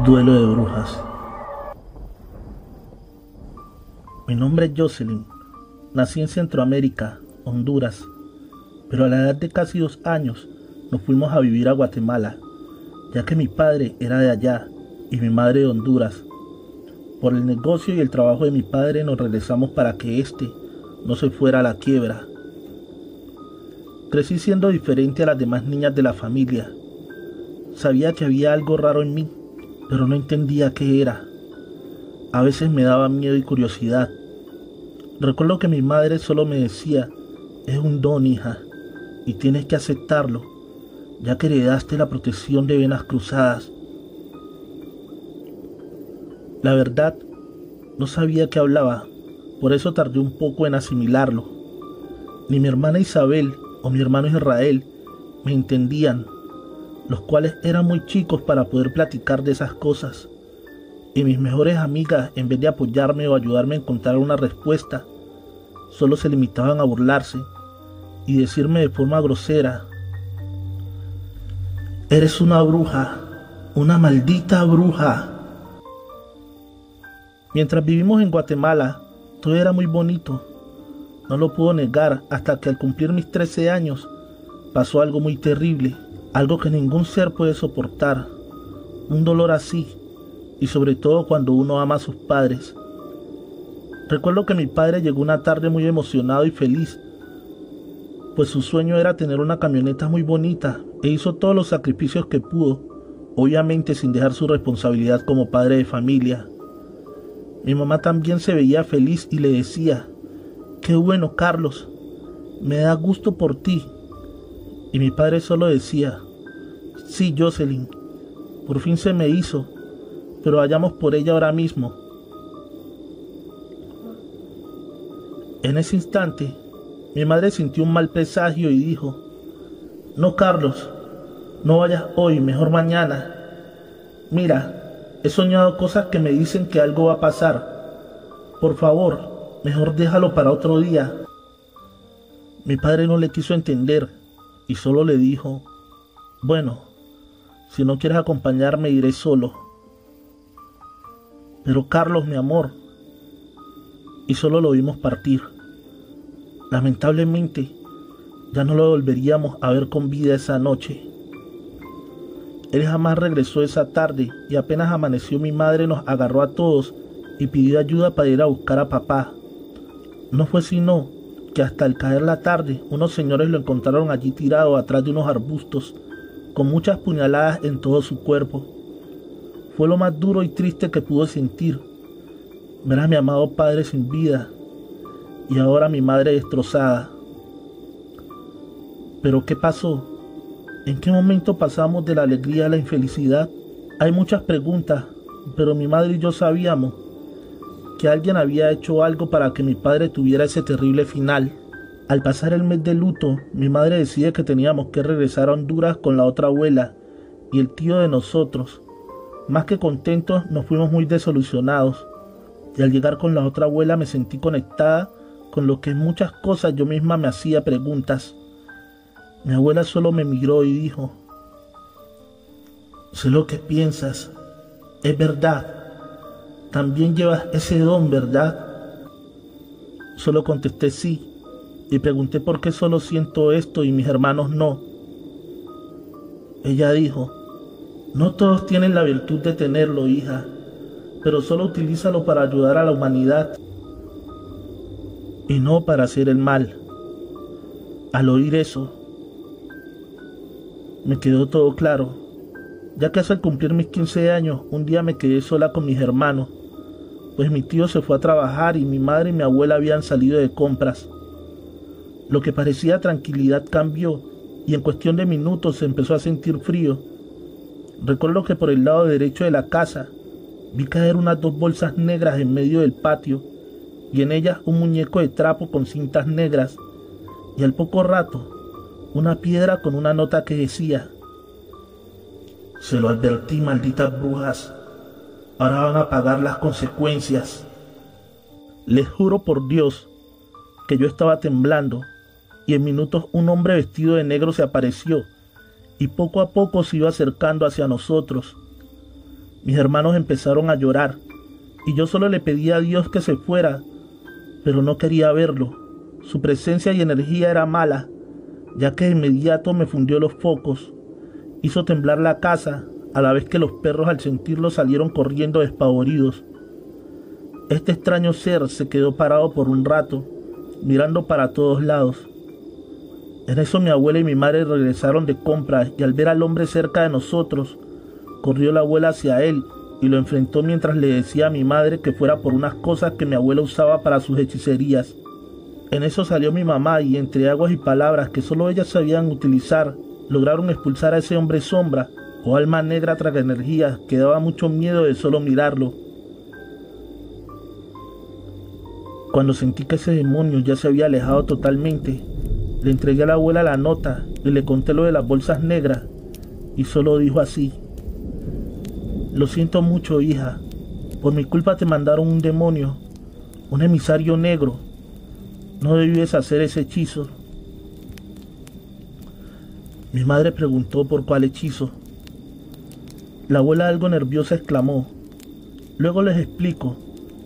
Duelo de brujas. Mi nombre es Jocelyn. Nací en Centroamérica, Honduras, pero a la edad de casi 2 años nos fuimos a vivir a Guatemala, ya que mi padre era de allá y mi madre de Honduras. Por el negocio y el trabajo de mi padre nos regresamos para que éste no se fuera a la quiebra. Crecí siendo diferente a las demás niñas de la familia. Sabía que había algo raro en mí, pero no entendía qué era. A veces me daba miedo y curiosidad. Recuerdo que mi madre solo me decía: es un don, hija, y tienes que aceptarlo, ya que heredaste la protección de venas cruzadas. La verdad, no sabía qué hablaba, por eso tardé un poco en asimilarlo. Ni mi hermana Isabel o mi hermano Israel me entendían, los cuales eran muy chicos para poder platicar de esas cosas. Y mis mejores amigas, en vez de apoyarme o ayudarme a encontrar una respuesta, solo se limitaban a burlarse y decirme de forma grosera: eres una bruja, una maldita bruja. Mientras vivimos en Guatemala, todo era muy bonito. No lo puedo negar, hasta que al cumplir mis 13 años, pasó algo muy terrible, algo que ningún ser puede soportar. Un dolor así, y sobre todo cuando uno ama a sus padres. Recuerdo que mi padre llegó una tarde muy emocionado y feliz, pues su sueño era tener una camioneta muy bonita, e hizo todos los sacrificios que pudo, obviamente sin dejar su responsabilidad como padre de familia. Mi mamá también se veía feliz y le decía: qué bueno, Carlos, me da gusto por ti. Y mi padre solo decía: sí, Jocelyn, por fin se me hizo, pero vayamos por ella ahora mismo. En ese instante, mi madre sintió un mal presagio y dijo: no, Carlos, no vayas hoy, mejor mañana. Mira, he soñado cosas que me dicen que algo va a pasar. Por favor, mejor déjalo para otro día. Mi padre no le quiso entender y solo le dijo: bueno, si no quieres acompañarme, iré solo. Pero Carlos, mi amor. Y solo lo vimos partir. Lamentablemente, ya no lo volveríamos a ver con vida esa noche. Él jamás regresó esa tarde y apenas amaneció mi madre nos agarró a todos y pidió ayuda para ir a buscar a papá. No fue sino que hasta al caer la tarde unos señores lo encontraron allí tirado atrás de unos arbustos con muchas puñaladas en todo su cuerpo. Fue lo más duro y triste que pude sentir, ver a mi amado padre sin vida y ahora mi madre destrozada. ¿Pero qué pasó? ¿En qué momento pasamos de la alegría a la infelicidad? Hay muchas preguntas, pero mi madre y yo sabíamos que alguien había hecho algo para que mi padre tuviera ese terrible final. Al pasar el mes de luto, mi madre decide que teníamos que regresar a Honduras con la otra abuela y el tío de nosotros. Más que contentos, nos fuimos muy desilusionados, y al llegar con la otra abuela me sentí conectada con lo que en muchas cosas yo misma me hacía preguntas. Mi abuela solo me miró y dijo: sé lo que piensas, es verdad, también llevas ese don, ¿verdad? Solo contesté sí, y pregunté por qué solo siento esto y mis hermanos no. Ella dijo: no todos tienen la virtud de tenerlo, hija, pero solo utilízalo para ayudar a la humanidad y no para hacer el mal. Al oír eso, me quedó todo claro, ya que al cumplir mis 15 años, un día me quedé sola con mis hermanos, pues mi tío se fue a trabajar y mi madre y mi abuela habían salido de compras. Lo que parecía tranquilidad cambió y en cuestión de minutos se empezó a sentir frío. Recuerdo que por el lado derecho de la casa vi caer unas 2 bolsas negras en medio del patio y en ellas un muñeco de trapo con cintas negras y al poco rato una piedra con una nota que decía: se lo advertí, malditas brujas, ahora van a pagar las consecuencias. Les juro por Dios que yo estaba temblando y en minutos un hombre vestido de negro se apareció y poco a poco se iba acercando hacia nosotros. Mis hermanos empezaron a llorar y yo solo le pedí a Dios que se fuera, pero no quería verlo. Su presencia y energía era mala, ya que de inmediato me fundió los focos. Hizo temblar la casa, a la vez que los perros al sentirlo salieron corriendo despavoridos. Este extraño ser se quedó parado por un rato, mirando para todos lados. En eso mi abuela y mi madre regresaron de compras y al ver al hombre cerca de nosotros, corrió la abuela hacia él y lo enfrentó mientras le decía a mi madre que fuera por unas cosas que mi abuela usaba para sus hechicerías. En eso salió mi mamá y entre aguas y palabras que solo ellas sabían utilizar, lograron expulsar a ese hombre sombra o alma negra traga energía que daba mucho miedo de solo mirarlo. Cuando sentí que ese demonio ya se había alejado totalmente, le entregué a la abuela la nota y le conté lo de las bolsas negras y solo dijo así: lo siento mucho, hija, por mi culpa te mandaron un demonio, un emisario negro, no debías hacer ese hechizo. Mi madre preguntó por cuál hechizo. La abuela algo nerviosa exclamó: luego les explico,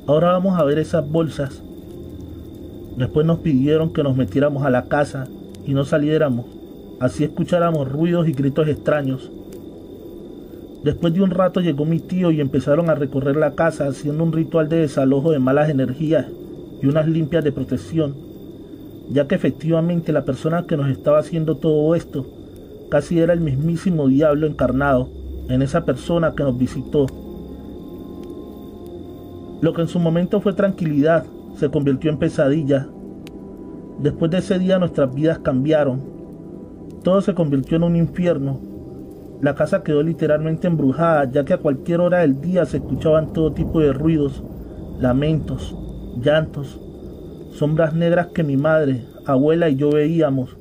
ahora vamos a ver esas bolsas. Después nos pidieron que nos metiéramos a la casa y no saliéramos, así escucháramos ruidos y gritos extraños. Después de un rato llegó mi tío y empezaron a recorrer la casa haciendo un ritual de desalojo de malas energías y unas limpias de protección, ya que efectivamente la persona que nos estaba haciendo todo esto casi era el mismísimo diablo encarnado en esa persona que nos visitó. Lo que en su momento fue tranquilidad se convirtió en pesadilla. Después de ese día nuestras vidas cambiaron. Todo se convirtió en un infierno. La casa quedó literalmente embrujada, ya que a cualquier hora del día se escuchaban todo tipo de ruidos, lamentos, llantos, sombras negras que mi madre, abuela y yo veíamos.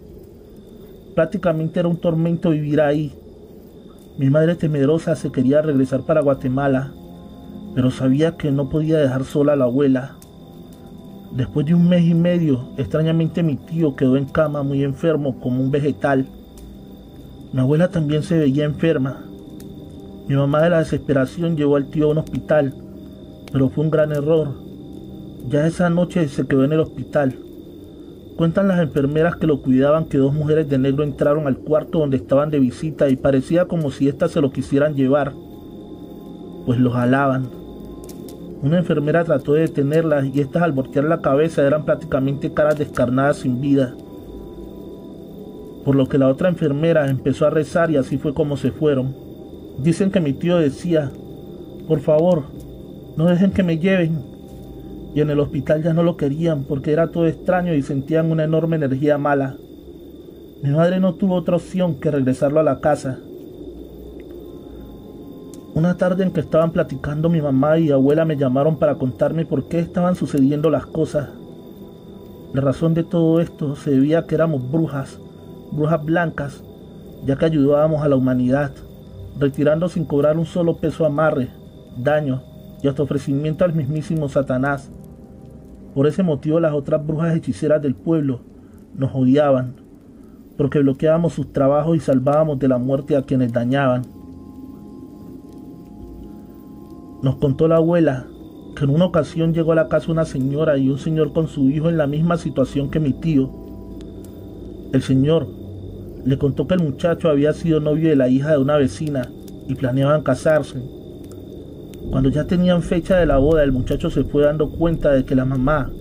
Prácticamente era un tormento vivir ahí. Mi madre temerosa se quería regresar para Guatemala, pero sabía que no podía dejar sola a la abuela. Después de un mes y medio, extrañamente mi tío quedó en cama muy enfermo como un vegetal. Mi abuela también se veía enferma. Mi mamá de la desesperación llevó al tío a un hospital, pero fue un gran error. Ya esa noche se quedó en el hospital. Cuentan las enfermeras que lo cuidaban que dos mujeres de negro entraron al cuarto donde estaban de visita y parecía como si éstas se lo quisieran llevar, pues lo jalaban. Una enfermera trató de detenerlas y estas al voltear la cabeza eran prácticamente caras descarnadas sin vida. Por lo que la otra enfermera empezó a rezar y así fue como se fueron. Dicen que mi tío decía: por favor, no dejen que me lleven. Y en el hospital ya no lo querían porque era todo extraño y sentían una enorme energía mala. Mi madre no tuvo otra opción que regresarlo a la casa. Una tarde en que estaban platicando mi mamá y abuela me llamaron para contarme por qué estaban sucediendo las cosas. La razón de todo esto se debía a que éramos brujas blancas, ya que ayudábamos a la humanidad, retirando sin cobrar un solo peso amarre, daño y hasta ofrecimiento al mismísimo Satanás. Por ese motivo las otras brujas hechiceras del pueblo nos odiaban, porque bloqueábamos sus trabajos y salvábamos de la muerte a quienes dañaban. Nos contó la abuela que en una ocasión llegó a la casa una señora y un señor con su hijo en la misma situación que mi tío. El señor le contó que el muchacho había sido novio de la hija de una vecina y planeaban casarse. Cuando ya tenían fecha de la boda, el muchacho se fue dando cuenta de que la mamá,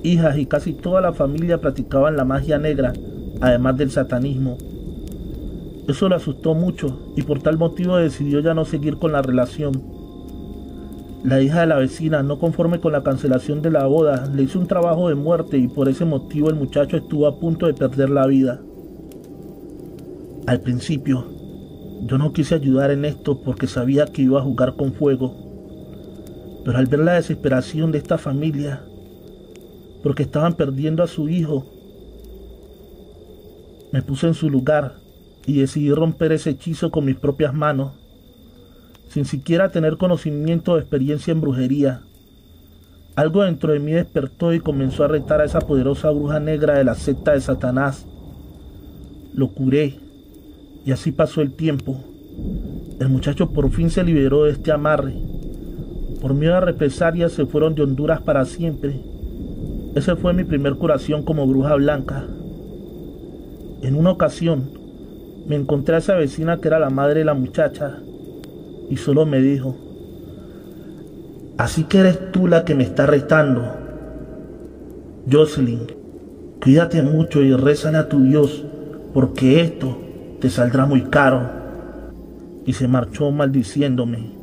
hijas y casi toda la familia practicaban la magia negra, además del satanismo. Eso le asustó mucho y por tal motivo decidió ya no seguir con la relación. La hija de la vecina, no conforme con la cancelación de la boda, le hizo un trabajo de muerte y por ese motivo el muchacho estuvo a punto de perder la vida. Al principio, yo no quise ayudar en esto porque sabía que iba a jugar con fuego, pero al ver la desesperación de esta familia, porque estaban perdiendo a su hijo, me puse en su lugar y decidí romper ese hechizo con mis propias manos, sin siquiera tener conocimiento o experiencia en brujería. Algo dentro de mí despertó y comenzó a retar a esa poderosa bruja negra de la secta de Satanás. Lo curé, y así pasó el tiempo. El muchacho por fin se liberó de este amarre. Por miedo a represalias se fueron de Honduras para siempre. Esa fue mi primer curación como bruja blanca. En una ocasión, me encontré a esa vecina que era la madre de la muchacha, y solo me dijo: así que eres tú la que me está retando. Jocelyn, cuídate mucho y rézale a tu Dios, porque esto te saldrá muy caro. Y se marchó maldiciéndome.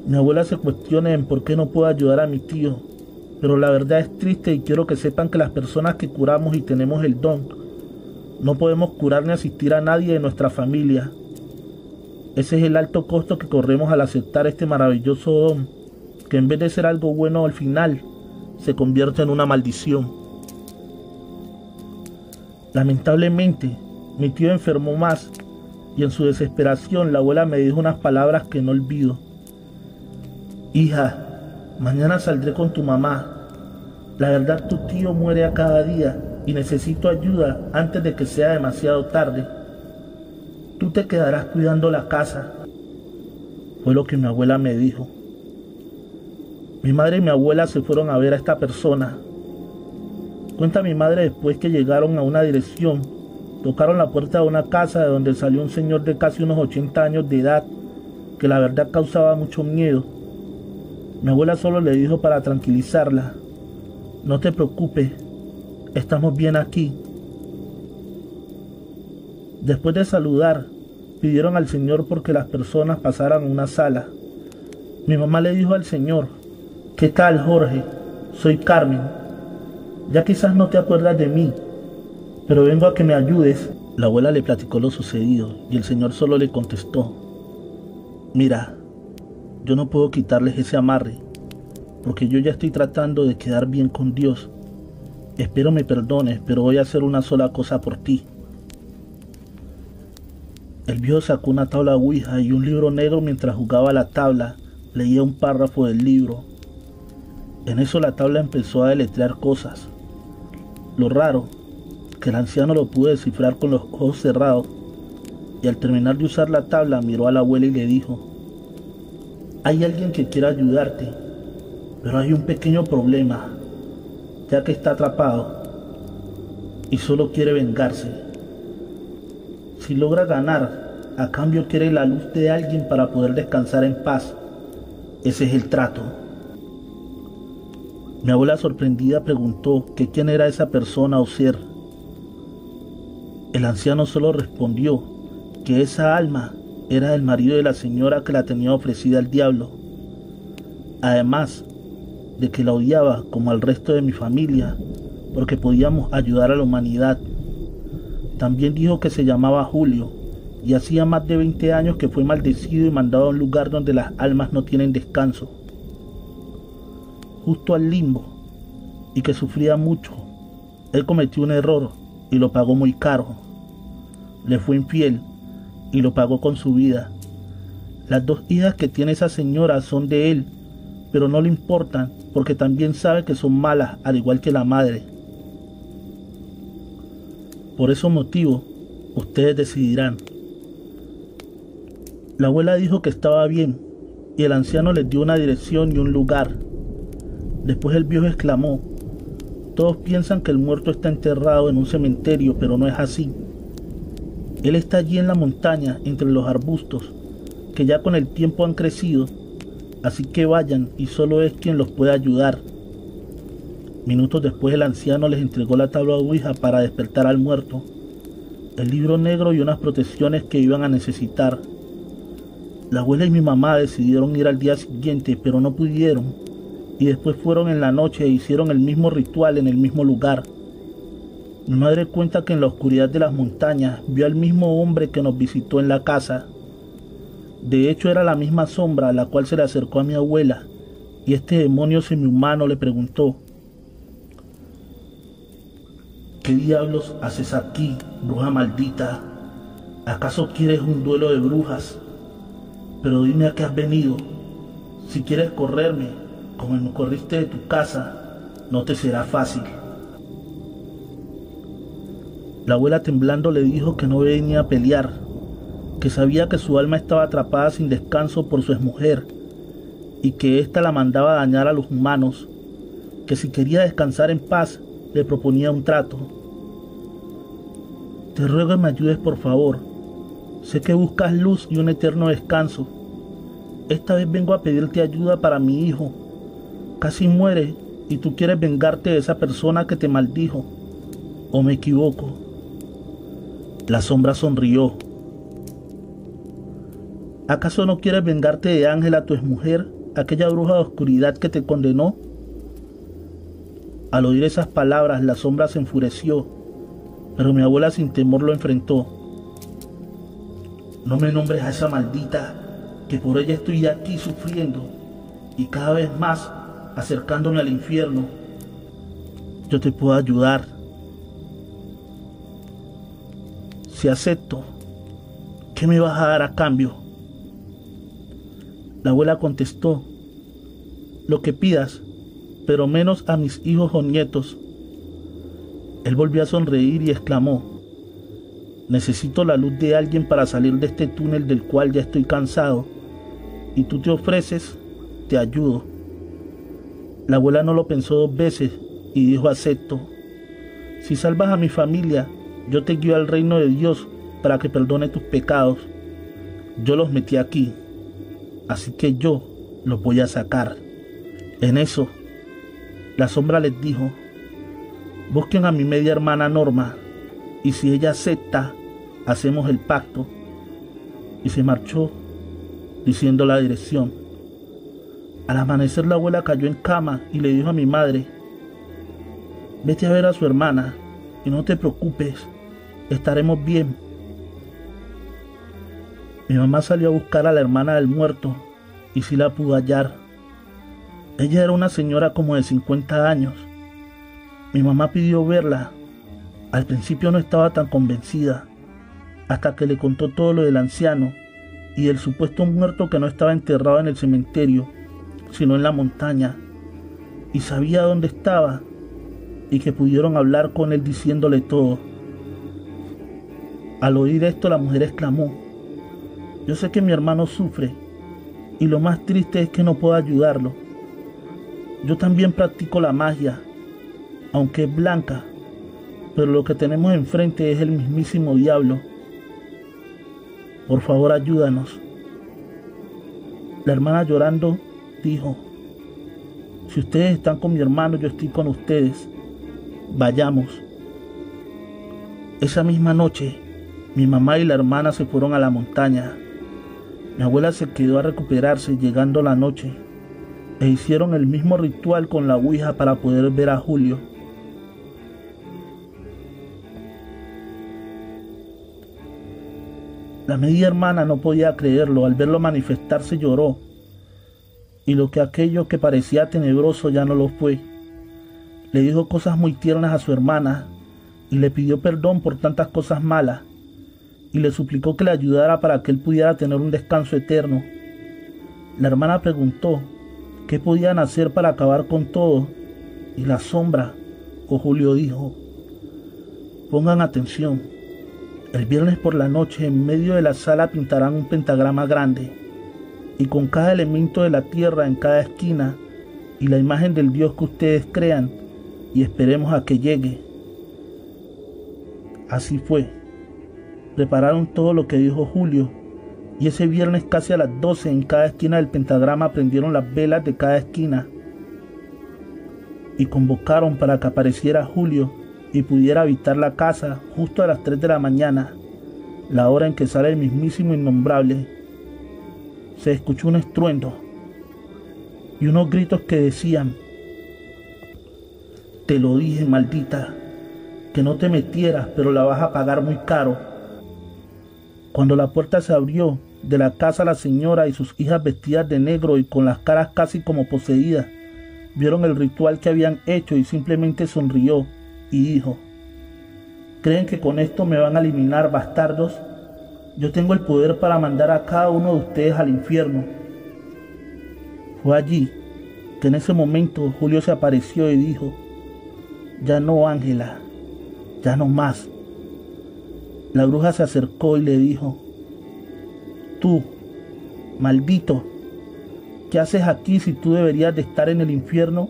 Mi abuela se cuestiona en por qué no puedo ayudar a mi tío, pero la verdad es triste y quiero que sepan que las personas que curamos y tenemos el don, no podemos curar ni asistir a nadie de nuestra familia. Ese es el alto costo que corremos al aceptar este maravilloso don, que en vez de ser algo bueno al final, se convierte en una maldición. Lamentablemente, mi tío enfermó más, y en su desesperación la abuela me dijo unas palabras que no olvido. Hija, mañana saldré con tu mamá. La verdad, tu tío muere a cada día y necesito ayuda antes de que sea demasiado tarde. Tú te quedarás cuidando la casa. Fue lo que mi abuela me dijo. Mi madre y mi abuela se fueron a ver a esta persona. Cuenta mi madre después que llegaron a una dirección, tocaron la puerta de una casa de donde salió un señor de casi unos 80 años de edad, que la verdad causaba mucho miedo. Mi abuela solo le dijo para tranquilizarla: no te preocupes, estamos bien aquí. Después de saludar, pidieron al señor porque las personas pasaran a una sala. Mi mamá le dijo al señor: ¿qué tal, Jorge? Soy Carmen. Ya quizás no te acuerdas de mí, pero vengo a que me ayudes. La abuela le platicó lo sucedido y el señor solo le contestó: mira, yo no puedo quitarles ese amarre, porque yo ya estoy tratando de quedar bien con Dios. Espero me perdones, pero voy a hacer una sola cosa por ti. El viejo sacó una tabla ouija y un libro negro. Mientras jugaba a la tabla, leía un párrafo del libro. En eso la tabla empezó a deletrear cosas. Lo raro, que el anciano lo pudo descifrar con los ojos cerrados, y al terminar de usar la tabla miró a la abuela y le dijo: hay alguien que quiere ayudarte, pero hay un pequeño problema, ya que está atrapado y solo quiere vengarse. Si logra ganar, a cambio quiere la luz de alguien para poder descansar en paz. Ese es el trato. Mi abuela sorprendida preguntó que quién era esa persona o ser. El anciano solo respondió que esa alma era el marido de la señora que la tenía ofrecida al diablo. Además de que la odiaba como al resto de mi familia, porque podíamos ayudar a la humanidad. También dijo que se llamaba Julio, y hacía más de 20 años que fue maldecido y mandado a un lugar donde las almas no tienen descanso, justo al limbo, y que sufría mucho. Él cometió un error y lo pagó muy caro. Le fue infiel y lo pagó con su vida. Las 2 hijas que tiene esa señora son de él, pero no le importan porque también sabe que son malas, al igual que la madre. Por ese motivo, ustedes decidirán. La abuela dijo que estaba bien, y el anciano les dio una dirección y un lugar. Después el viejo exclamó: todos piensan que el muerto está enterrado en un cementerio, pero no es así. Él está allí en la montaña, entre los arbustos, que ya con el tiempo han crecido, así que vayan y solo es quien los puede ayudar. Minutos después el anciano les entregó la tabla ouija para despertar al muerto, el libro negro y unas protecciones que iban a necesitar. La abuela y mi mamá decidieron ir al día siguiente, pero no pudieron, y después fueron en la noche e hicieron el mismo ritual en el mismo lugar. Mi madre cuenta que en la oscuridad de las montañas vio al mismo hombre que nos visitó en la casa. De hecho, era la misma sombra a la cual se le acercó a mi abuela, y este demonio semihumano le preguntó: ¿qué diablos haces aquí, bruja maldita? ¿Acaso quieres un duelo de brujas? Pero dime a qué has venido. Si quieres correrme, Como me corriste de tu casa, no te será fácil. La abuela temblando le dijo que no venía a pelear, que sabía que su alma estaba atrapada sin descanso por su exmujer y que ésta la mandaba a dañar a los humanos, que si quería descansar en paz le proponía un trato. Te ruego que me ayudes, por favor. Sé que buscas luz y un eterno descanso. Esta vez vengo a pedirte ayuda para mi hijo. Casi muere y tú quieres vengarte de esa persona que te maldijo. ¿O me equivoco? La sombra sonrió. ¿Acaso no quieres vengarte de Ángela, tu exmujer, aquella bruja de oscuridad que te condenó? Al oír esas palabras, la sombra se enfureció, pero mi abuela sin temor lo enfrentó. No me nombres a esa maldita, que por ella estoy aquí sufriendo y cada vez más acercándome al infierno. Yo te puedo ayudar. Si acepto, ¿qué me vas a dar a cambio? La abuela contestó, lo que pidas, pero menos a mis hijos o nietos. Él volvió a sonreír y exclamó, necesito la luz de alguien para salir de este túnel del cual ya estoy cansado, y tú te ofreces, te ayudo. La abuela no lo pensó 2 veces y dijo, acepto. Si salvas a mi familia, yo te guío al reino de Dios para que perdone tus pecados. Yo los metí aquí, así que yo los voy a sacar. En eso, la sombra les dijo, busquen a mi media hermana Norma, y si ella acepta, hacemos el pacto. Y se marchó, diciendo la dirección. Al amanecer la abuela cayó en cama y le dijo a mi madre, vete a ver a su hermana, y no te preocupes, estaremos bien. Mi mamá salió a buscar a la hermana del muerto, y sí la pudo hallar. Ella era una señora como de 50 años. Mi mamá pidió verla. Al principio no estaba tan convencida, hasta que le contó todo lo del anciano y del supuesto muerto que no estaba enterrado en el cementerio, sino en la montaña, y sabía dónde estaba, y que pudieron hablar con él diciéndole todo. Al oír esto, la mujer exclamó, yo sé que mi hermano sufre, y lo más triste es que no puedo ayudarlo. Yo también practico la magia, aunque es blanca, pero lo que tenemos enfrente es el mismísimo diablo. Por favor, ayúdanos. La hermana llorando dijo, si ustedes están con mi hermano, yo estoy con ustedes. Vayamos. Esa misma noche, mi mamá y la hermana se fueron a la montaña. Mi abuela se quedó a recuperarse llegando la noche, e hicieron el mismo ritual con la ouija para poder ver a Julio. La media hermana no podía creerlo, al verlo manifestarse lloró, y lo que aquello que parecía tenebroso ya no lo fue. Le dijo cosas muy tiernas a su hermana, y le pidió perdón por tantas cosas malas, y le suplicó que le ayudara para que él pudiera tener un descanso eterno. La hermana preguntó qué podían hacer para acabar con todo, y la sombra o Julio dijo, pongan atención. El viernes por la noche en medio de la sala pintarán un pentagrama grande, y con cada elemento de la tierra en cada esquina, y la imagen del Dios que ustedes crean, y esperemos a que llegue. Así fue. Prepararon todo lo que dijo Julio, y ese viernes casi a las 12 en cada esquina del pentagrama prendieron las velas de cada esquina, y convocaron para que apareciera Julio y pudiera habitar la casa justo a las 3 de la mañana, la hora en que sale el mismísimo innombrable. Se escuchó un estruendo y unos gritos que decían, te lo dije, maldita, que no te metieras, pero la vas a pagar muy caro. Cuando la puerta se abrió de la casa, la señora y sus hijas vestidas de negro y con las caras casi como poseídas, vieron el ritual que habían hecho y simplemente sonrió y dijo, ¿creen que con esto me van a eliminar, bastardos? Yo tengo el poder para mandar a cada uno de ustedes al infierno. Fue allí que en ese momento Julio se apareció y dijo: ya no, Ángela, ya no más. La bruja se acercó y le dijo: tú, maldito, ¿qué haces aquí si tú deberías de estar en el infierno?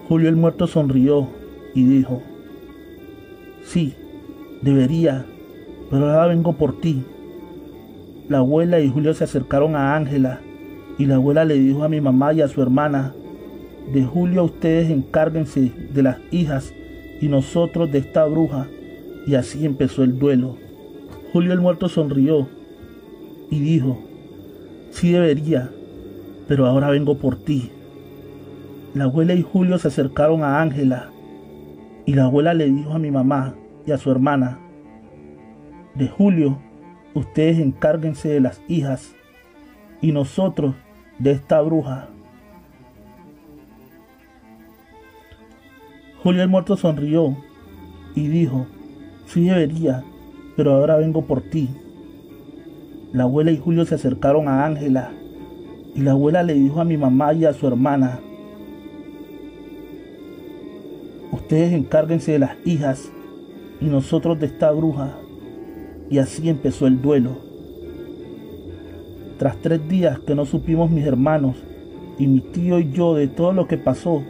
Julio el muerto sonrió y dijo: sí, debería, pero ahora vengo por ti. La abuela y Julio se acercaron a Ángela y la abuela le dijo a mi mamá y a su hermana: de Julio ustedes encárguense de las hijas y nosotros de esta bruja. Y así empezó el duelo. Julio el muerto sonrió y dijo: sí debería, pero ahora vengo por ti. La abuela y Julio se acercaron a Ángela y la abuela le dijo a mi mamá y a su hermana: de Julio ustedes encárguense de las hijas y nosotros de esta bruja. Julio el muerto sonrió y dijo: sí debería, pero ahora vengo por ti. La abuela y Julio se acercaron a Ángela y la abuela le dijo a mi mamá y a su hermana: ustedes encárguense de las hijas y nosotros de esta bruja. Y así empezó el duelo. Tras 3 días que no supimos mis hermanos y mi tío y yo de todo lo que pasó,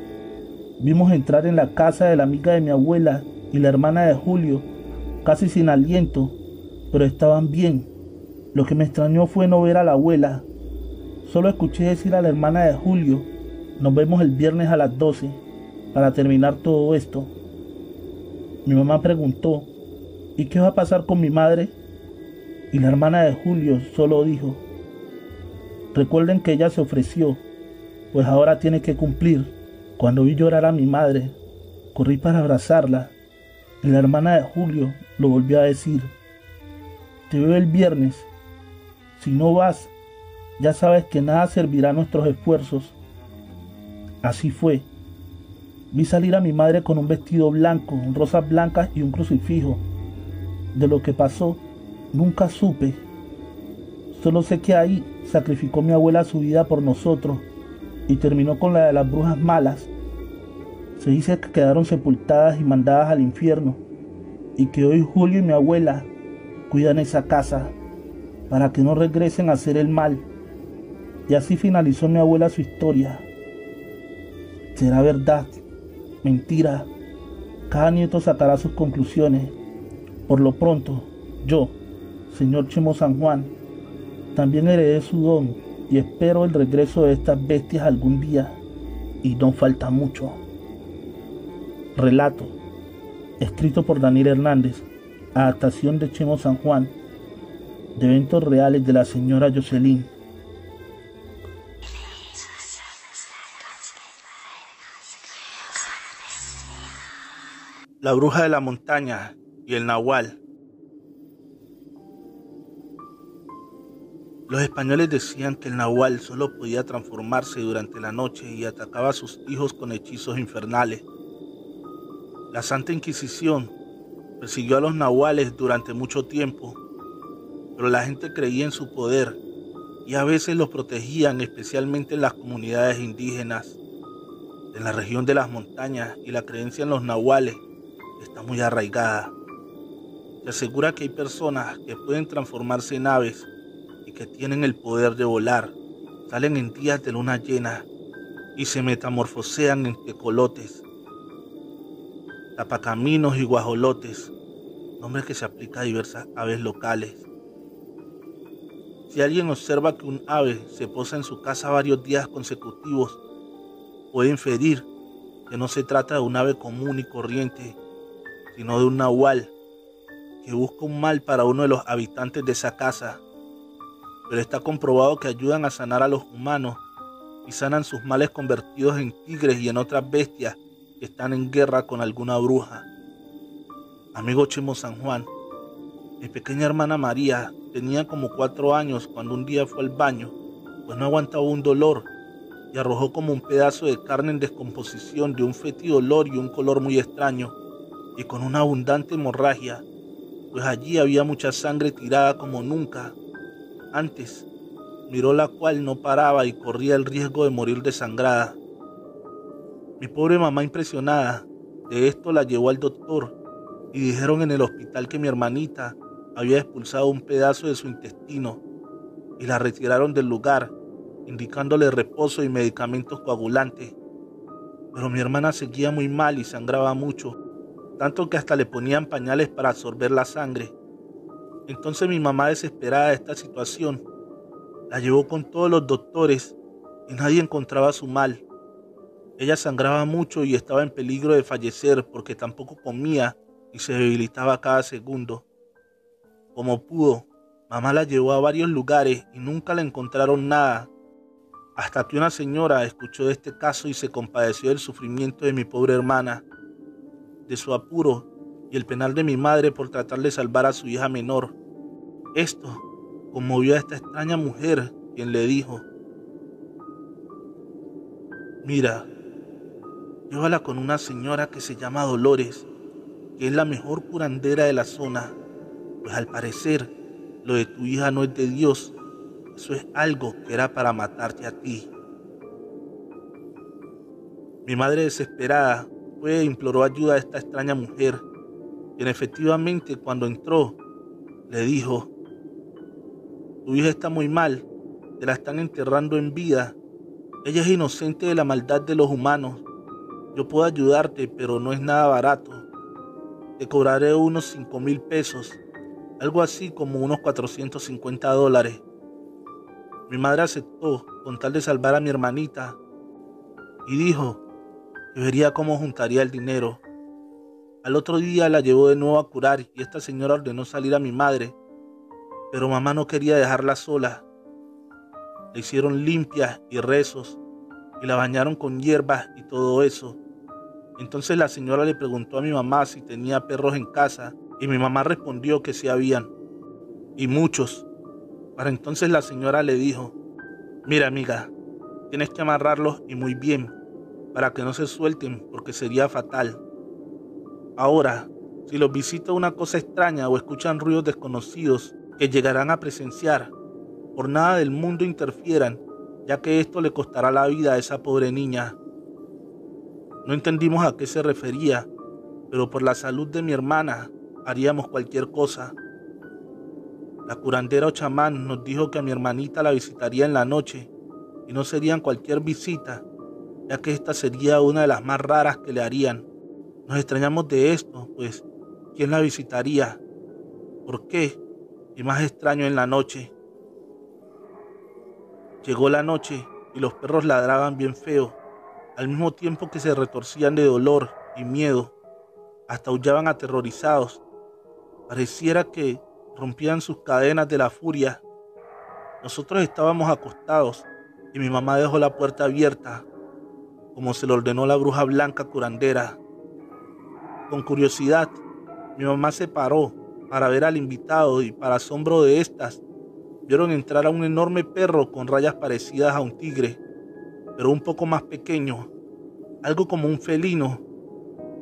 vimos entrar en la casa de la amiga de mi abuela y la hermana de Julio, casi sin aliento, pero estaban bien. Lo que me extrañó fue no ver a la abuela. Solo escuché decir a la hermana de Julio: nos vemos el viernes a las 12 para terminar todo esto. Mi mamá preguntó: ¿y qué va a pasar con mi madre? Y la hermana de Julio solo dijo: recuerden que ella se ofreció, pues ahora tiene que cumplir. Cuando vi llorar a mi madre, corrí para abrazarla y la hermana de Julio lo volvió a decir: te veo el viernes. Si no vas, ya sabes que nada servirá nuestros esfuerzos. Así fue. Vi salir a mi madre con un vestido blanco, rosas blancas y un crucifijo. De lo que pasó, nunca supe. Solo sé que ahí sacrificó mi abuela su vida por nosotros y terminó con la de las brujas malas. Se dice que quedaron sepultadas y mandadas al infierno y que hoy Julio y mi abuela cuidan esa casa para que no regresen a hacer el mal. Y así finalizó mi abuela su historia. ¿Será verdad? ¿Mentira? Cada nieto sacará sus conclusiones. Por lo pronto, yo, señor Chemo San Juan, también heredé su don y espero el regreso de estas bestias algún día, y no falta mucho. Relato, escrito por Daniel Hernández, adaptación de Chemo San Juan, de eventos reales de la señora Jocelyn. La bruja de la montaña y el nahual. Los españoles decían que el nahual solo podía transformarse durante la noche y atacaba a sus hijos con hechizos infernales. La Santa Inquisición persiguió a los nahuales durante mucho tiempo, pero la gente creía en su poder y a veces los protegían, especialmente en las comunidades indígenas. En la región de las montañas, y la creencia en los nahuales está muy arraigada. Se asegura que hay personas que pueden transformarse en aves y que tienen el poder de volar, salen en días de luna llena y se metamorfosean en tecolotes, tapacaminos y guajolotes, nombre que se aplica a diversas aves locales. Si alguien observa que un ave se posa en su casa varios días consecutivos, puede inferir que no se trata de un ave común y corriente, sino de un nahual que busca un mal para uno de los habitantes de esa casa. Pero está comprobado que ayudan a sanar a los humanos y sanan sus males convertidos en tigres y en otras bestias que están en guerra con alguna bruja. Amigo Chemo San Juan, mi pequeña hermana María tenía como 4 años cuando un día fue al baño, pues no aguantaba un dolor y arrojó como un pedazo de carne en descomposición de un fétido olor y un color muy extraño y con una abundante hemorragia, pues allí había mucha sangre tirada como nunca antes, miró la cual no paraba y corría el riesgo de morir desangrada. Mi pobre mamá, impresionada de esto, la llevó al doctor y dijeron en el hospital que mi hermanita había expulsado un pedazo de su intestino y la retiraron del lugar, indicándole reposo y medicamentos coagulantes. Pero mi hermana seguía muy mal y sangraba mucho, tanto que hasta le ponían pañales para absorber la sangre. Entonces mi mamá, desesperada de esta situación, la llevó con todos los doctores y nadie encontraba su mal. Ella sangraba mucho y estaba en peligro de fallecer porque tampoco comía y se debilitaba cada segundo. Como pudo, mamá la llevó a varios lugares y nunca le encontraron nada, hasta que una señora escuchó de este caso y se compadeció del sufrimiento de mi pobre hermana, de su apuro y el penal de mi madre por tratar de salvar a su hija menor. Esto conmovió a esta extraña mujer, quien le dijo: mira, llévala con una señora que se llama Dolores, que es la mejor curandera de la zona, pues al parecer lo de tu hija no es de Dios, eso es algo que era para matarte a ti. Mi madre, desesperada, fue e imploró ayuda a esta extraña mujer, quien efectivamente, cuando entró, le dijo: tu hija está muy mal, te la están enterrando en vida, ella es inocente de la maldad de los humanos, yo puedo ayudarte, pero no es nada barato, te cobraré unos 5,000 pesos, algo así como unos $450. Mi madre aceptó con tal de salvar a mi hermanita y dijo que vería cómo juntaría el dinero. Al otro día la llevó de nuevo a curar y esta señora ordenó salir a mi madre, pero mamá no quería dejarla sola. Le hicieron limpias y rezos y la bañaron con hierbas y todo eso. Entonces la señora le preguntó a mi mamá si tenía perros en casa y mi mamá respondió que sí habían, y muchos. Para entonces la señora le dijo: mira, amiga, tienes que amarrarlos y muy bien, para que no se suelten porque sería fatal. Ahora, si los visita una cosa extraña o escuchan ruidos desconocidos que llegarán a presenciar, por nada del mundo interfieran, ya que esto le costará la vida a esa pobre niña. No entendimos a qué se refería, pero por la salud de mi hermana haríamos cualquier cosa. La curandera o chamán nos dijo que a mi hermanita la visitaría en la noche y no serían cualquier visita, ya que esta sería una de las más raras que le harían. Nos extrañamos de esto, pues ¿quién la visitaría? ¿Por qué? Y más extraño en la noche. Llegó la noche y los perros ladraban bien feo, al mismo tiempo que se retorcían de dolor y miedo, hasta aullaban aterrorizados. Pareciera que rompían sus cadenas de la furia. Nosotros estábamos acostados y mi mamá dejó la puerta abierta, como se lo ordenó la bruja blanca curandera. Con curiosidad, mi mamá se paró para ver al invitado y, para asombro de estas, vieron entrar a un enorme perro con rayas parecidas a un tigre, pero un poco más pequeño, algo como un felino,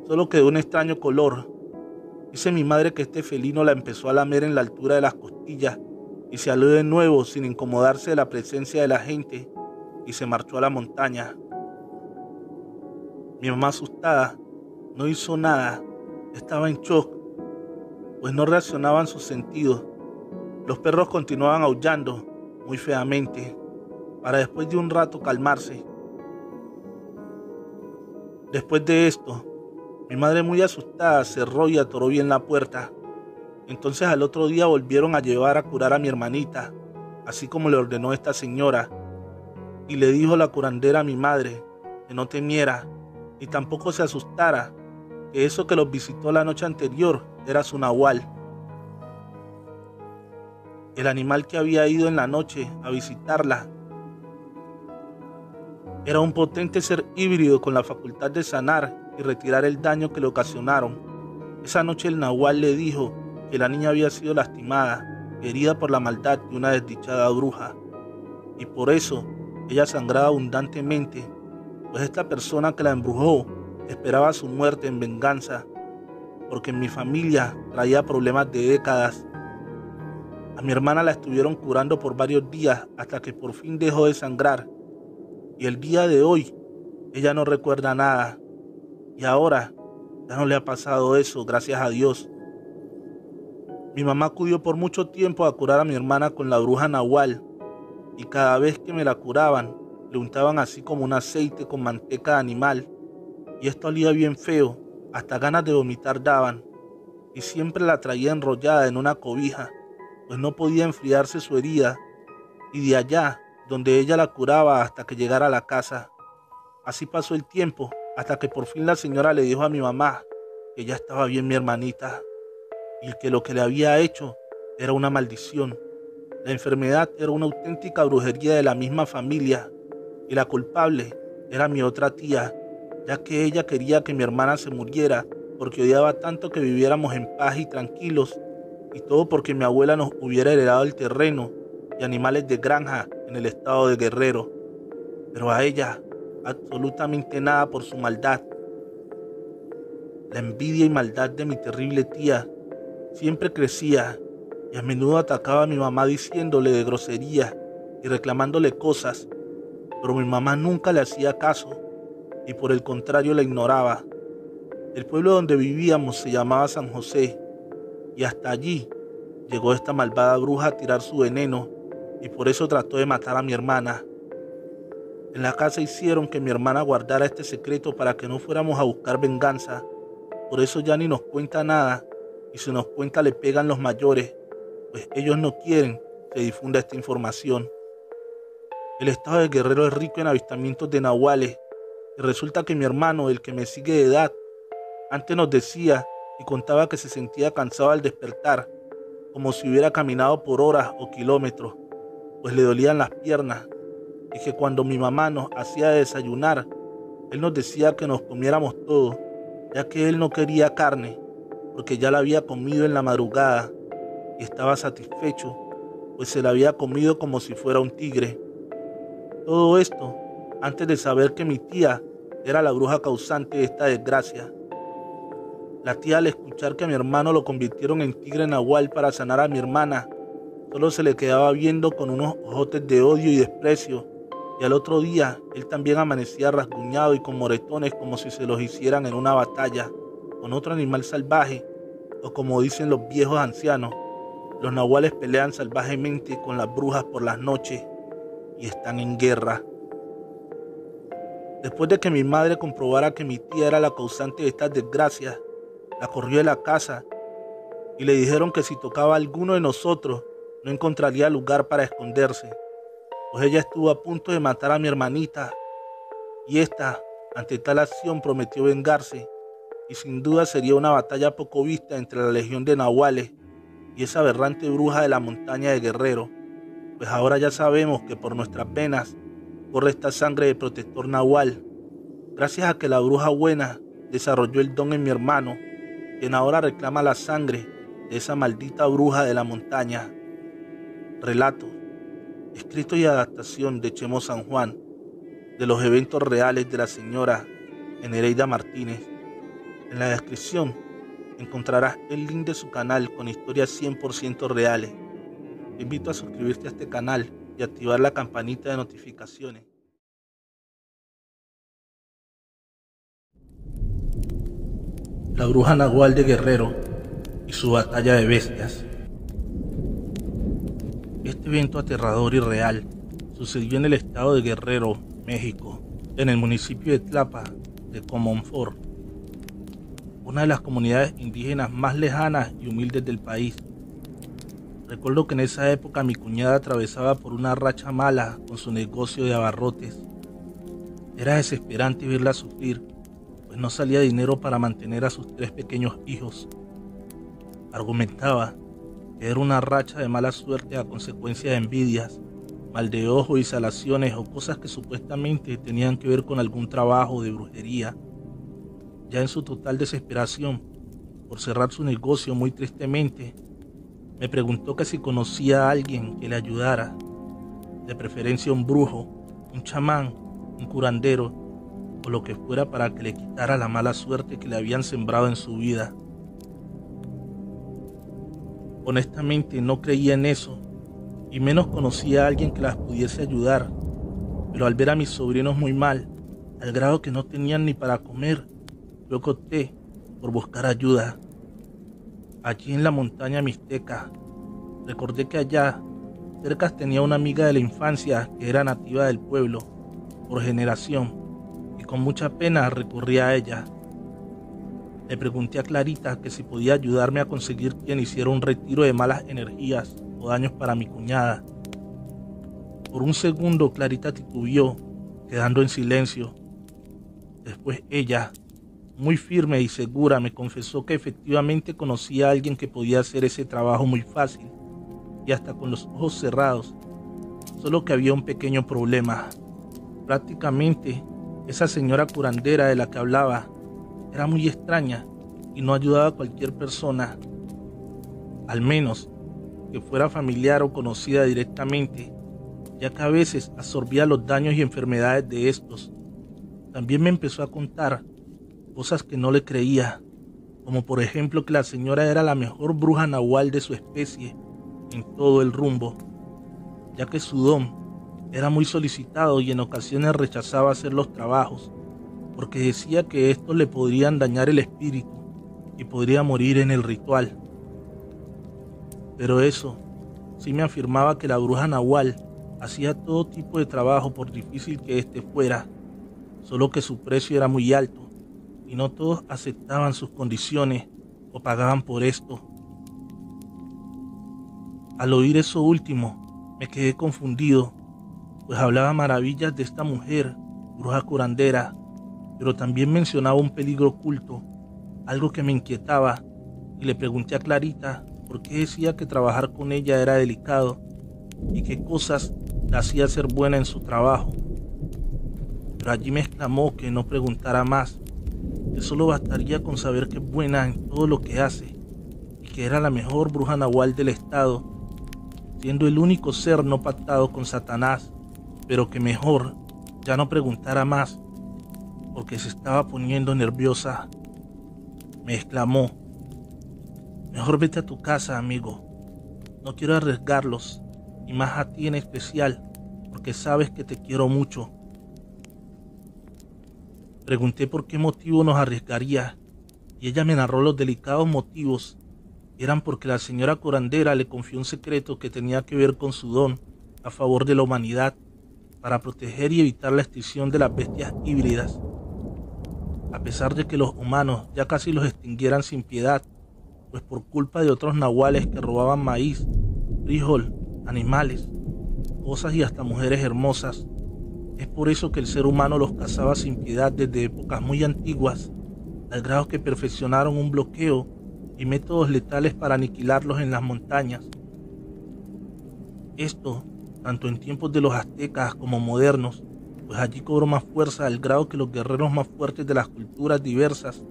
solo que de un extraño color. Dice mi madre que este felino la empezó a lamer en la altura de las costillas y se aló de nuevo sin incomodarse de la presencia de la gente y se marchó a la montaña. Mi mamá, asustada, no hizo nada, estaba en shock, pues no reaccionaban sus sentidos. Los perros continuaban aullando muy feamente, para después de un rato calmarse. Después de esto, mi madre, muy asustada, cerró y atoró bien la puerta. Entonces al otro día volvieron a llevar a curar a mi hermanita, así como le ordenó esta señora, y le dijo la curandera a mi madre que no temiera y tampoco se asustara, que eso que los visitó la noche anterior era su nahual. El animal que había ido en la noche a visitarla era un potente ser híbrido con la facultad de sanar y retirar el daño que le ocasionaron. Esa noche el nahual le dijo que la niña había sido lastimada, herida por la maldad de una desdichada bruja, y por eso ella sangraba abundantemente, pues esta persona que la embrujó esperaba su muerte en venganza, porque en mi familia traía problemas de décadas. A mi hermana la estuvieron curando por varios días hasta que por fin dejó de sangrar. Y el día de hoy, ella no recuerda nada. Y ahora, ya no le ha pasado eso, gracias a Dios. Mi mamá acudió por mucho tiempo a curar a mi hermana con la bruja Nahual. Y cada vez que me la curaban, le untaban así como un aceite con manteca de animal. Y esto olía bien feo, hasta ganas de vomitar daban. Y siempre la traía enrollada en una cobija, pues no podía enfriarse su herida. Y de allá, donde ella la curaba hasta que llegara a la casa. Así pasó el tiempo, hasta que por fin la señora le dijo a mi mamá que ya estaba bien mi hermanita, y que lo que le había hecho era una maldición. La enfermedad era una auténtica brujería de la misma familia, y la culpable era mi otra tía, ya que ella quería que mi hermana se muriera porque odiaba tanto que viviéramos en paz y tranquilos, y todo porque mi abuela nos hubiera heredado el terreno y animales de granja en el estado de Guerrero. Pero a ella, absolutamente nada por su maldad. La envidia y maldad de mi terrible tía siempre crecía y a menudo atacaba a mi mamá diciéndole de groserías y reclamándole cosas, pero mi mamá nunca le hacía caso y por el contrario la ignoraba. El pueblo donde vivíamos se llamaba San José y hasta allí llegó esta malvada bruja a tirar su veneno y por eso trató de matar a mi hermana. En la casa hicieron que mi hermana guardara este secreto para que no fuéramos a buscar venganza. Por eso ya ni nos cuenta nada y si nos cuenta le pegan los mayores, pues ellos no quieren que difunda esta información. El estado de Guerrero es rico en avistamientos de nahuales y resulta que mi hermano, el que me sigue de edad, antes nos decía y contaba que se sentía cansado al despertar, como si hubiera caminado por horas o kilómetros, pues le dolían las piernas, y que cuando mi mamá nos hacía desayunar, él nos decía que nos comiéramos todo, ya que él no quería carne, porque ya la había comido en la madrugada, y estaba satisfecho, pues se la había comido como si fuera un tigre. Todo esto antes de saber que mi tía era la bruja causante de esta desgracia. La tía, al escuchar que a mi hermano lo convirtieron en tigre nahual para sanar a mi hermana, solo se le quedaba viendo con unos ojotes de odio y desprecio, y al otro día él también amanecía rasguñado y con moretones como si se los hicieran en una batalla con otro animal salvaje, o como dicen los viejos ancianos, los nahuales pelean salvajemente con las brujas por las noches y están en guerra. Después de que mi madre comprobara que mi tía era la causante de estas desgracias, la corrió de la casa y le dijeron que si tocaba a alguno de nosotros no encontraría lugar para esconderse, pues ella estuvo a punto de matar a mi hermanita y esta, ante tal acción, prometió vengarse y sin duda sería una batalla poco vista entre la legión de nahuales y esa aberrante bruja de la montaña de Guerrero, pues ahora ya sabemos que por nuestras venas corre esta sangre de protector nahual, gracias a que la bruja buena desarrolló el don en mi hermano, quien ahora reclama la sangre de esa maldita bruja de la montaña. Relato, escrito y adaptación de Chemo San Juan, de los eventos reales de la señora Enereida Martínez. En la descripción encontrarás el link de su canal con historias 100% reales. Te invito a suscribirte a este canal y activar la campanita de notificaciones. La bruja Nahual de Guerrero y su batalla de bestias. Este evento aterrador y real sucedió en el estado de Guerrero, México, en el municipio de Tlapa de Comonfort, una de las comunidades indígenas más lejanas y humildes del país. Recuerdo que en esa época mi cuñada atravesaba por una racha mala con su negocio de abarrotes. Era desesperante verla sufrir, pues no salía dinero para mantener a sus 3 pequeños hijos. Argumentaba que era una racha de mala suerte a consecuencia de envidias, mal de ojo y salaciones o cosas que supuestamente tenían que ver con algún trabajo de brujería. Ya en su total desesperación por cerrar su negocio muy tristemente, me preguntó que si conocía a alguien que le ayudara, de preferencia un brujo, un chamán, un curandero o lo que fuera para que le quitara la mala suerte que le habían sembrado en su vida. Honestamente no creía en eso, y menos conocía a alguien que las pudiese ayudar, pero al ver a mis sobrinos muy mal, al grado que no tenían ni para comer, luego opté por buscar ayuda. Allí en la montaña mixteca, recordé que allá cerca tenía una amiga de la infancia que era nativa del pueblo, por generación, y con mucha pena recurrí a ella. Le pregunté a Clarita que si podía ayudarme a conseguir quien hiciera un retiro de malas energías o daños para mi cuñada. Por un segundo Clarita titubeó, quedando en silencio. Después ella, muy firme y segura, me confesó que efectivamente conocía a alguien que podía hacer ese trabajo muy fácil y hasta con los ojos cerrados, solo que había un pequeño problema. Prácticamente, esa señora curandera de la que hablaba era muy extraña y no ayudaba a cualquier persona, al menos que fuera familiar o conocida directamente, ya que a veces absorbía los daños y enfermedades de estos. También me empezó a contar cosas que no le creía, como por ejemplo que la señora era la mejor bruja nahual de su especie en todo el rumbo, ya que su don era muy solicitado y en ocasiones rechazaba hacer los trabajos, porque decía que estos le podrían dañar el espíritu y podría morir en el ritual. Pero eso sí me afirmaba que la bruja nahual hacía todo tipo de trabajo por difícil que éste fuera, solo que su precio era muy alto y no todos aceptaban sus condiciones o pagaban por esto. Al oír eso último, me quedé confundido, pues hablaba maravillas de esta mujer, bruja curandera, pero también mencionaba un peligro oculto, algo que me inquietaba, y le pregunté a Clarita por qué decía que trabajar con ella era delicado y qué cosas la hacía ser buena en su trabajo. Pero allí me exclamó que no preguntara más, que solo bastaría con saber que es buena en todo lo que hace y que era la mejor bruja nahual del estado, siendo el único ser no pactado con Satanás, pero que mejor ya no preguntara más, porque se estaba poniendo nerviosa. Me exclamó: mejor vete a tu casa, amigo. No quiero arriesgarlos, y más a ti en especial, porque sabes que te quiero mucho. Pregunté por qué motivo nos arriesgaría, y ella me narró los delicados motivos. Eran porque la señora curandera le confió un secreto que tenía que ver con su don a favor de la humanidad, para proteger y evitar la extinción de las bestias híbridas. A pesar de que los humanos ya casi los extinguieran sin piedad, pues por culpa de otros nahuales que robaban maíz, frijol, animales, cosas y hasta mujeres hermosas. Es por eso que el ser humano los cazaba sin piedad desde épocas muy antiguas, al grado que perfeccionaron un bloqueo y métodos letales para aniquilarlos en las montañas. Esto, tanto en tiempos de los aztecas como modernos, pues allí cobró más fuerza al grado que los guerreros más fuertes de las culturas diversas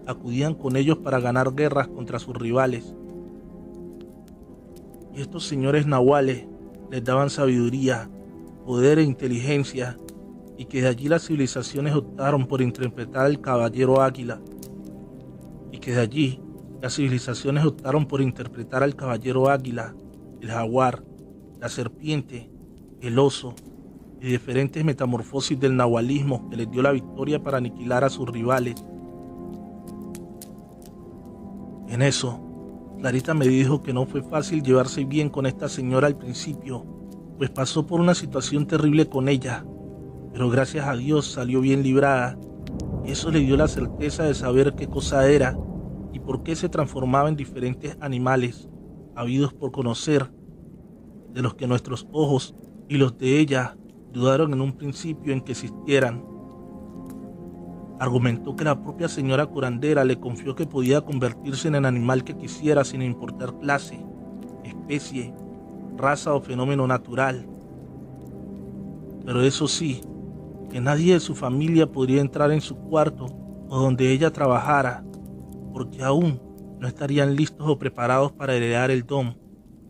acudían con ellos para ganar guerras contra sus rivales. Y estos señores nahuales les daban sabiduría, poder e inteligencia, y que de allí las civilizaciones optaron por interpretar al caballero águila, el jaguar, la serpiente, el oso y diferentes metamorfosis del nahualismo que les dio la victoria para aniquilar a sus rivales. En eso, Clarita me dijo que no fue fácil llevarse bien con esta señora al principio, pues pasó por una situación terrible con ella, pero gracias a Dios salió bien librada, y eso le dio la certeza de saber qué cosa era y por qué se transformaba en diferentes animales, habidos por conocer, de los que nuestros ojos y los de ella dudaron en un principio en que existieran. Argumentó que la propia señora curandera le confió que podía convertirse en el animal que quisiera sin importar clase, especie, raza o fenómeno natural. Pero eso sí, que nadie de su familia podría entrar en su cuarto o donde ella trabajara, porque aún no estarían listos o preparados para heredar el don,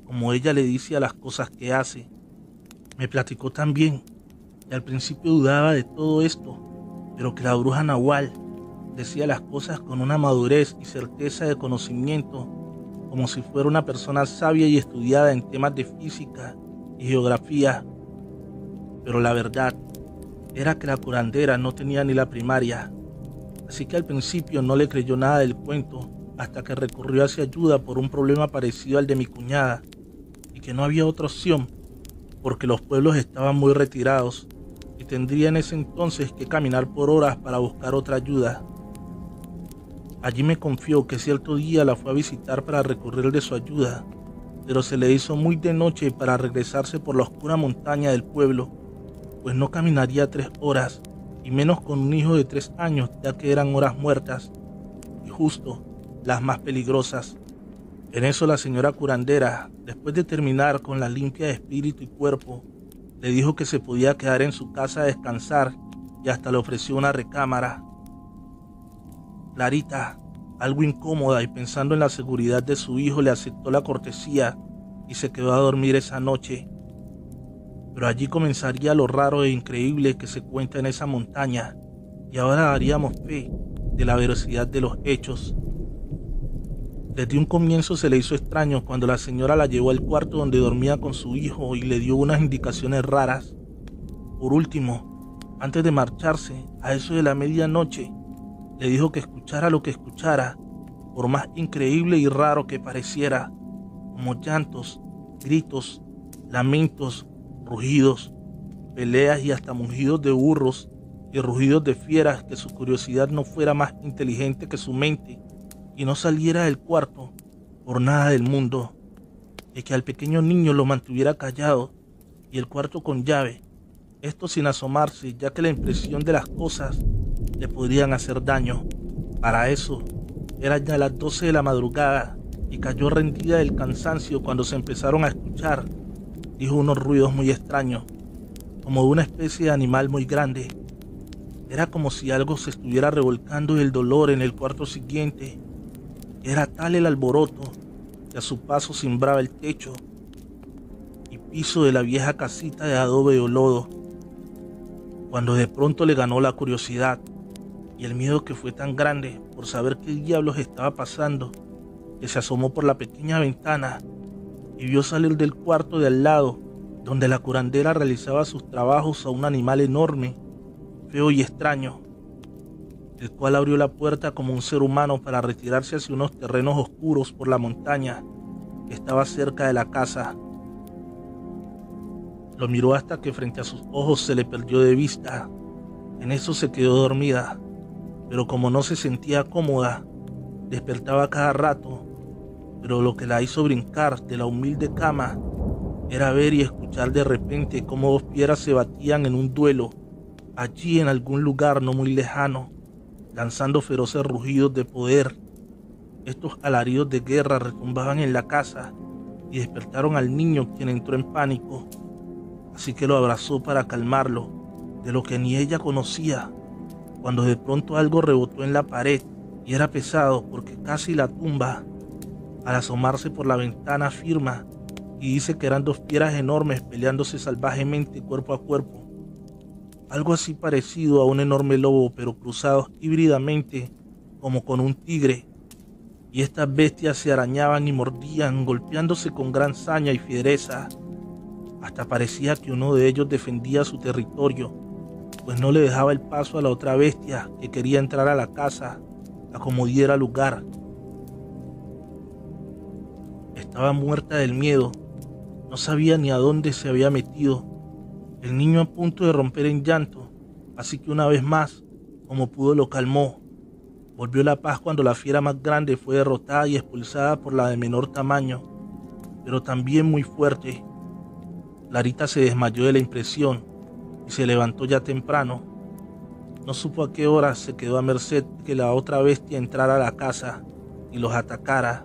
como ella le dice a las cosas que hace. Me platicó también que al principio dudaba de todo esto, pero que la bruja nahual decía las cosas con una madurez y certeza de conocimiento, como si fuera una persona sabia y estudiada en temas de física y geografía. Pero la verdad era que la curandera no tenía ni la primaria, así que al principio no le creyó nada del cuento hasta que recurrió hacia ayuda por un problema parecido al de mi cuñada y que no había otra opción porque los pueblos estaban muy retirados y tendría en ese entonces que caminar por horas para buscar otra ayuda. Allí me confió que cierto día la fue a visitar para recurrir de su ayuda, pero se le hizo muy de noche para regresarse por la oscura montaña del pueblo, pues no caminaría 3 horas, y menos con un hijo de 3 años, ya que eran horas muertas, y justo las más peligrosas. En eso la señora curandera, después de terminar con la limpia de espíritu y cuerpo, le dijo que se podía quedar en su casa a descansar y hasta le ofreció una recámara. Clarita, algo incómoda y pensando en la seguridad de su hijo, le aceptó la cortesía y se quedó a dormir esa noche. Pero allí comenzaría lo raro e increíble que se cuenta en esa montaña, y ahora daríamos fe de la veracidad de los hechos. Desde un comienzo se le hizo extraño cuando la señora la llevó al cuarto donde dormía con su hijo y le dio unas indicaciones raras. Por último, antes de marcharse, a eso de la medianoche, le dijo que escuchara lo que escuchara, por más increíble y raro que pareciera, como llantos, gritos, lamentos, rugidos, peleas y hasta mugidos de burros y rugidos de fieras, que su curiosidad no fuera más inteligente que su mente y no saliera del cuarto por nada del mundo, y que al pequeño niño lo mantuviera callado y el cuarto con llave, esto sin asomarse, ya que la impresión de las cosas le podrían hacer daño. Para eso, eran ya las 12 de la madrugada y cayó rendida del cansancio cuando se empezaron a escuchar, dijo, unos ruidos muy extraños, como de una especie de animal muy grande. Era como si algo se estuviera revolcando del dolor en el cuarto siguiente. Era tal el alboroto que a su paso cimbraba el techo y piso de la vieja casita de adobe o lodo, cuando de pronto le ganó la curiosidad y el miedo, que fue tan grande por saber qué diablos estaba pasando, que se asomó por la pequeña ventana y vio salir del cuarto de al lado, donde la curandera realizaba sus trabajos, a un animal enorme, feo y extraño, el cual abrió la puerta como un ser humano para retirarse hacia unos terrenos oscuros por la montaña que estaba cerca de la casa. Lo miró hasta que frente a sus ojos se le perdió de vista. En eso se quedó dormida, pero como no se sentía cómoda, despertaba cada rato, pero lo que la hizo brincar de la humilde cama era ver y escuchar de repente cómo 2 piedras se batían en un duelo, allí en algún lugar no muy lejano, lanzando feroces rugidos de poder. Estos alaridos de guerra retumbaban en la casa y despertaron al niño, quien entró en pánico, así que lo abrazó para calmarlo, de lo que ni ella conocía, cuando de pronto algo rebotó en la pared y era pesado porque casi la tumba. Al asomarse por la ventana afirma y dice que eran 2 piedras enormes peleándose salvajemente cuerpo a cuerpo, algo así parecido a un enorme lobo, pero cruzados híbridamente como con un tigre, y estas bestias se arañaban y mordían, golpeándose con gran saña y fiereza. Hasta parecía que uno de ellos defendía su territorio, pues no le dejaba el paso a la otra bestia que quería entrar a la casa a como diera lugar. Estaba muerta del miedo, no sabía ni a dónde se había metido. El niño a punto de romper en llanto, así que una vez más, como pudo, lo calmó. Volvió la paz cuando la fiera más grande fue derrotada y expulsada por la de menor tamaño, pero también muy fuerte. Clarita se desmayó de la impresión y se levantó ya temprano. No supo a qué hora se quedó a merced que la otra bestia entrara a la casa y los atacara,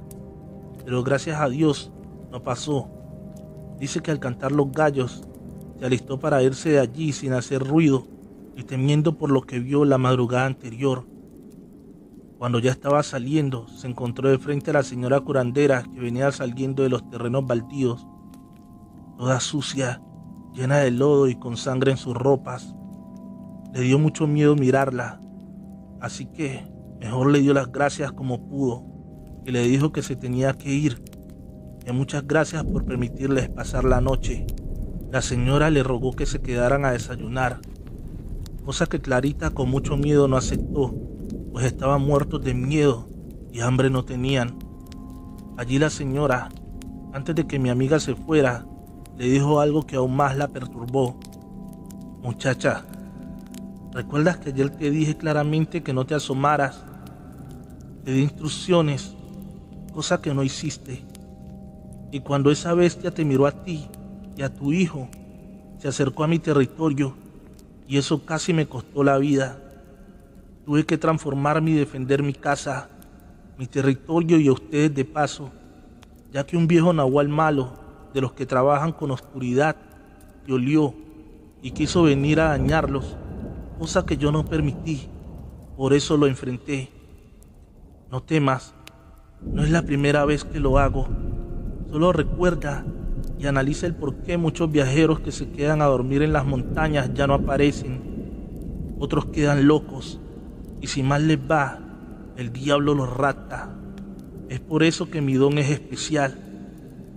pero gracias a Dios no pasó. Dice que al cantar los gallos se alistó para irse de allí sin hacer ruido y temiendo por lo que vio la madrugada anterior. Cuando ya estaba saliendo, se encontró de frente a la señora curandera, que venía saliendo de los terrenos baldíos, toda sucia, llena de lodo y con sangre en sus ropas. Le dio mucho miedo mirarla, así que mejor le dio las gracias como pudo y le dijo que se tenía que ir, que muchas gracias por permitirles pasar la noche. La señora le rogó que se quedaran a desayunar, cosa que Clarita con mucho miedo no aceptó, pues estaban muertos de miedo y hambre no tenían. Allí la señora, antes de que mi amiga se fuera, le dijo algo que aún más la perturbó. Muchacha, ¿recuerdas que ayer te dije claramente que no te asomaras? Te di instrucciones, cosa que no hiciste. Y cuando esa bestia te miró a ti y a tu hijo, se acercó a mi territorio y eso casi me costó la vida. Tuve que transformarme y defender mi casa, mi territorio y a ustedes de paso, ya que un viejo nahual malo, de los que trabajan con oscuridad, te olió y quiso venir a dañarlos, cosa que yo no permití, por eso lo enfrenté. No temas, no es la primera vez que lo hago, solo recuerda y analiza el por qué muchos viajeros que se quedan a dormir en las montañas ya no aparecen, otros quedan locos y si mal les va, el diablo los rapta. Es por eso que mi don es especial.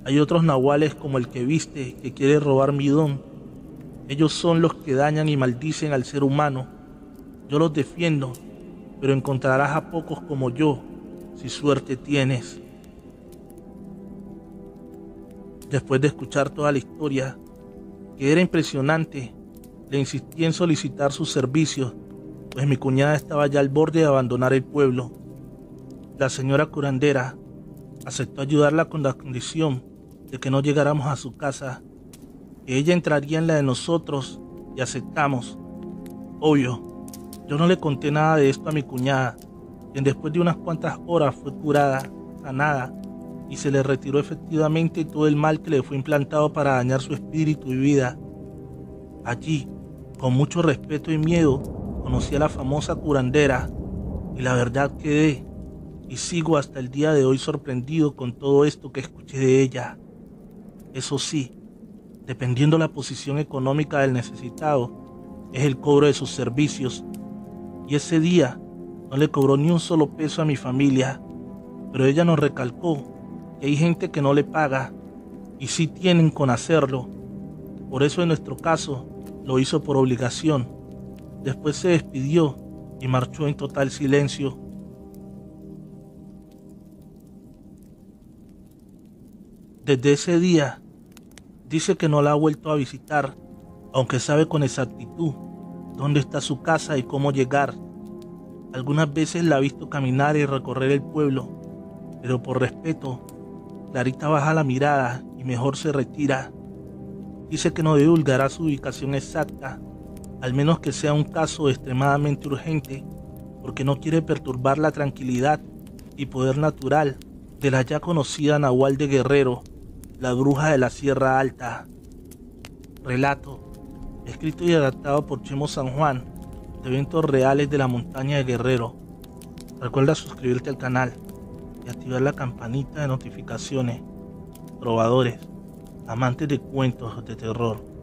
Hay otros nahuales como el que viste que quiere robar mi don. Ellos son los que dañan y maldicen al ser humano. Yo los defiendo, pero encontrarás a pocos como yo, si suerte tienes. Después de escuchar toda la historia, que era impresionante, le insistí en solicitar sus servicios, pues mi cuñada estaba ya al borde de abandonar el pueblo. La señora curandera aceptó ayudarla con la condición de que no llegáramos a su casa, que ella entraría en la de nosotros y aceptamos. Obvio, yo no le conté nada de esto a mi cuñada, quien después de unas cuantas horas fue curada, sanada, y se le retiró efectivamente todo el mal que le fue implantado para dañar su espíritu y vida. Allí, con mucho respeto y miedo, conocí a la famosa curandera, y la verdad quedé, y sigo hasta el día de hoy sorprendido con todo esto que escuché de ella. Eso sí, dependiendo la posición económica del necesitado, es el cobro de sus servicios, y ese día no le cobró ni un solo peso a mi familia, pero ella nos recalcó que hay gente que no le paga, y sí tienen con hacerlo. Por eso en nuestro caso, lo hizo por obligación. Después se despidió y marchó en total silencio. Desde ese día, dice que no la ha vuelto a visitar, aunque sabe con exactitud dónde está su casa y cómo llegar. Algunas veces la ha visto caminar y recorrer el pueblo, pero por respeto, Clarita baja la mirada y mejor se retira. Dice que no divulgará su ubicación exacta, al menos que sea un caso extremadamente urgente, porque no quiere perturbar la tranquilidad y poder natural de la ya conocida Nahual de Guerrero, la bruja de la Sierra Alta. Relato, escrito y adaptado por Chemo San Juan, de eventos reales de la montaña de Guerrero. Recuerda suscribirte al canal y activar la campanita de notificaciones. Trovadores, amantes de cuentos de terror.